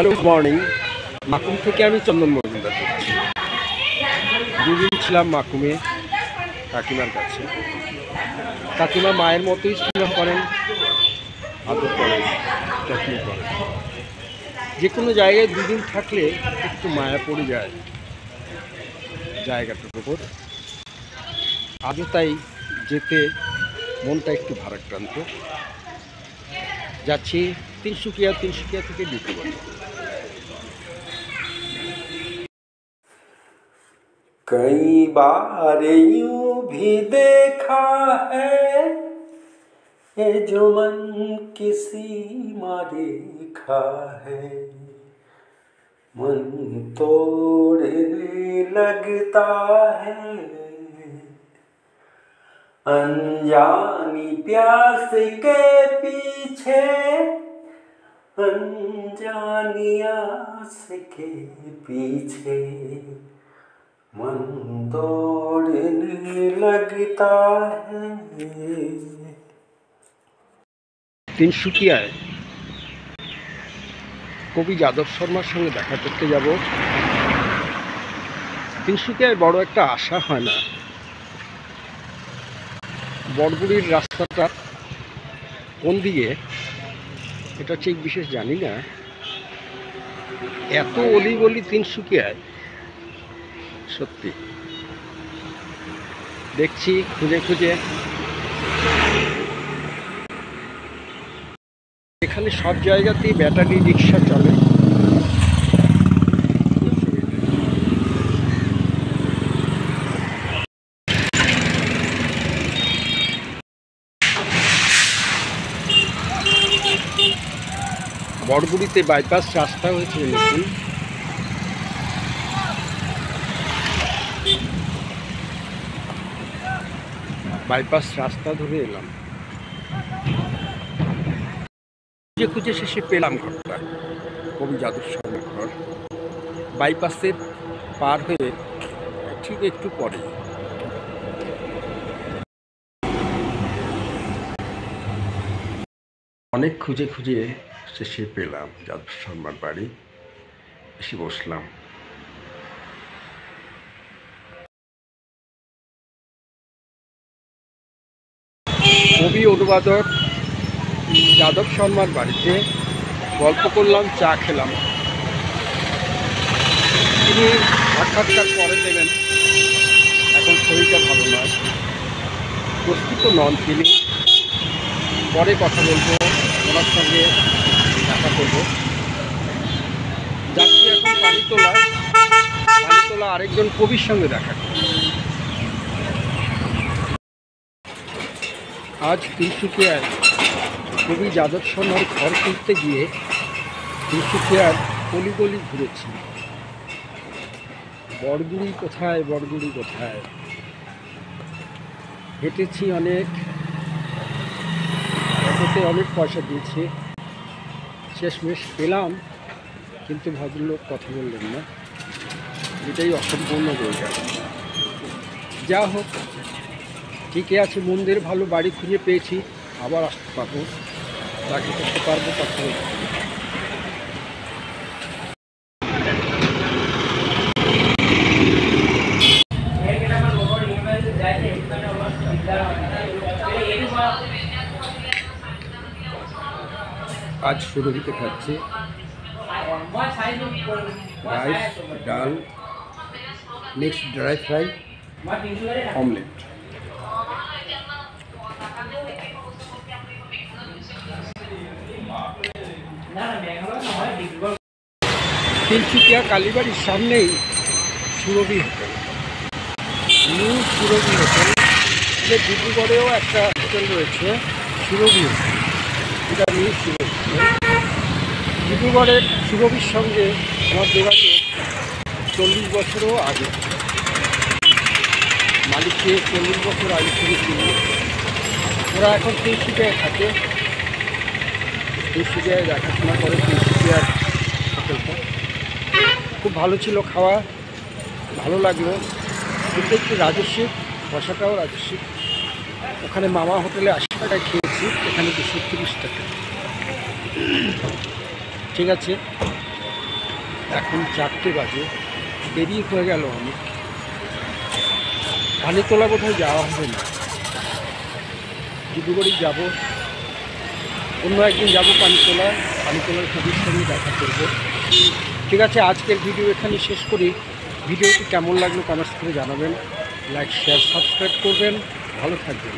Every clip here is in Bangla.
Hello, good morning. মাকুম থেকে আমি চন্দন মজুমদার করছি। দুদিন ছিলাম মাকুমে কাকিমার কাছে। কাকিমা মায়ের মতোই স্নেহ করেন, আদর করেন, যত্ন করেন। যে কোনো জায়গায় দুদিন থাকলে একটু মায়া পড়ে যায় জায়গাটার উপর। আজও তাই যেতে মনটা একটু ভারাক্রান্ত। যাচ্ছি তিনসুকিয়া থেকে ডিব্রুগড়। कई बार यूं भी देखा है ये जो मन किसी मारे खा है, मन तोड़ने लगता है अनजानी प्यास के पीछे, अनजानी आस के पीछे मन दौड़ने लगता है। তিনসুকিয়ায় কবি যাদব শর্মার সঙ্গে দেখা করতে যাব। তিনসুকিয়ায় বড় একটা আশা হয় না। বড়গুড়ির রাস্তাটা কোন দিকে এটা ঠিক বিশেষ জানি না। এত অলিগলি তিনসুকিয়ায়, সত্যি দেখছি খুঁজে খুঁজে। এখানে সব জায়গাতেই ব্যাটারি রিক্সা চলে। বড়গুড়িতে বাইপাস রাস্তা হয়েছে নতুন। বাইপাস রাস্তা ধরে এলাম, খুঁজে খুঁজে শেষে পেলাম ঘরটা, কবি যাদব শর্মার ঘর। বাইপাসের পার হয়ে ঠিক একটু পরে। অনেক খুঁজে খুঁজে শেষে পেলাম যাদব শর্মার বাড়ি। এসে বসলাম। কবি অনুবাদক যাদব শর্মার বাড়িতে গল্প করলাম, চা খেলাম। তিনি সাক্ষাৎকার পরে দেবেন, এখন শরীরটা ভালো নয়, প্রস্তুত নন তিনি। পরে কথা বলবো, ওনার সঙ্গে দেখা করবো। যাচ্ছি এখন পানিতোলা আরেকজন কবির সঙ্গে দেখা করব। আজ তিনসুকিয়ার কবি যাদব শর্মার ঘর খুঁজতে গিয়ে তিনসুকিয়ার গলি ঘুরেছি। বড়গুড়ি কোথায় হেঁটেছি অনেক, অটোতে অনেক পয়সা দিয়েছি। শেষমেশ পেলাম, কিন্তু ভদ্রলোক কথা বললেন না। এটাই অসম্পূর্ণ রয়ে গেল। যা হোক, ঠিকই আছে, মন্দির ভালো বাড়ি খুঁজে পেয়েছি। আবার আসতে পারবো, বাকি করতে পারবো, কথা বলতে পারবো। আজ সুরভিতে খাচ্ছে রাইস, ডাল, mixed dry fry, omelette. Tinsukia কালীবাড়ির সামনেই Surabhi hotel, new Surabhi hotel. যে ডিব্রুগড়েও একটা হোটেল রয়েছে সুরভি হোটেল, এটা নিউ সুরভি হোটেল। ডিব্রুগড়ের সুরভির সঙ্গে আমার যোগাযোগ 40 বছরও আগে। মালিককে 40 বছর আগে থেকে চিনি। ওরা এখন তিনসুকিয়ায় থাকে, তিনসুকিয়ায় দেখাশোনা করে তিনসুকিয়ার হোটেলটা। খুব ভালো ছিল, খাওয়া ভালো লাগলো, কিন্তু একটু রাজস্বিক, পয়সাটাও রাজস্বিক। ওখানে মামা হোটেলে 80 টাকায় খেয়েছি, এখানে 230 টাকা। ঠিক আছে, এখন 4টে বাজে, দেরি হয়ে গেল অনেক। পানিতলা কোথাও যাওয়া হবে না, ডিব্রুগড়ি যাব, অন্য একদিন যাব পানিতলার কবির সঙ্গে দেখা করব। ঠিক আছে, আজকের ভিডিও এখানে শেষ করি। ভিডিওটি কেমন লাগলো কমেন্টস করে জানাবেন, লাইক শেয়ার সাবস্ক্রাইব করবেন, ভালো থাকবেন।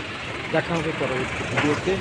দেখা হবে পরবর্তী ভিডিওতে।